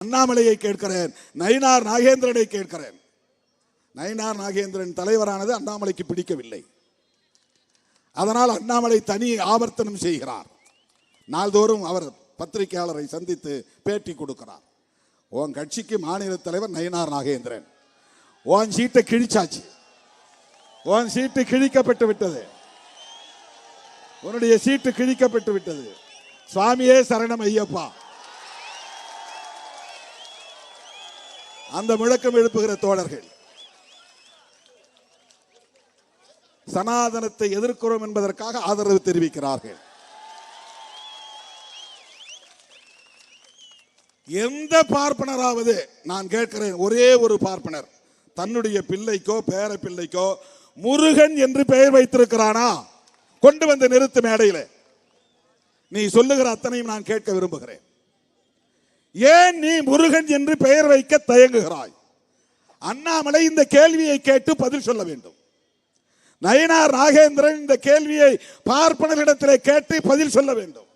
அண்ணாமலையை கேட்கிறேன், நயினார் நாகேந்திரனை கேட்கிறேன். நயினார் நாகேந்திரன் தலைவரானது அண்ணாமலைக்கு பிடிக்கவில்லை. அதனால் அண்ணாமலை தனி ஆவர்த்தனம் செய்கிறார். நாள்தோறும் அவர் பத்திரிகையாளரை சந்தித்து பேட்டி கொடுக்கிறார். உன் கட்சிக்கு மாநில தலைவர் நயினார் நாகேந்திரன், உன் சீட்டை கிழிச்சாச்சு, உன் சீட்டு கிழிக்கப்பட்டு விட்டது, உன்னுடைய சீட்டு கிழிக்கப்பட்டு விட்டது, சுவாமியே சரணம் ஐயப்பா. அந்த முழக்கம் எழுப்புகிற தோழர்கள் சனாதனத்தை எதிர்க்கிறோம் என்பதற்காக ஆதரவு தெரிவிக்கிறார்கள். எந்த பார்ப்பனராவது, நான் கேட்கிறேன், ஒரே ஒரு பார்ப்பனர் தன்னுடைய பிள்ளைக்கோ பேர பிள்ளைக்கோ முருகன் என்று பெயர் வைத்திருக்கிறானா? கொண்டு வந்து நிறுத்து மேடையில். நீ சொல்லுகிற அத்தனையும் நான் கேட்க விரும்புகிறேன். ஏன் நீ முருகன் என்று பெயர் வைக்க தயங்குகிறாய்? அண்ணாமலை இந்த கேள்வியை கேட்டு பதில் சொல்ல வேண்டும். நயினார் நாகேந்திரன் இந்த கேள்வியை பார்ப்பனர்களிடத்திலே கேட்டு பதில் சொல்ல வேண்டும்.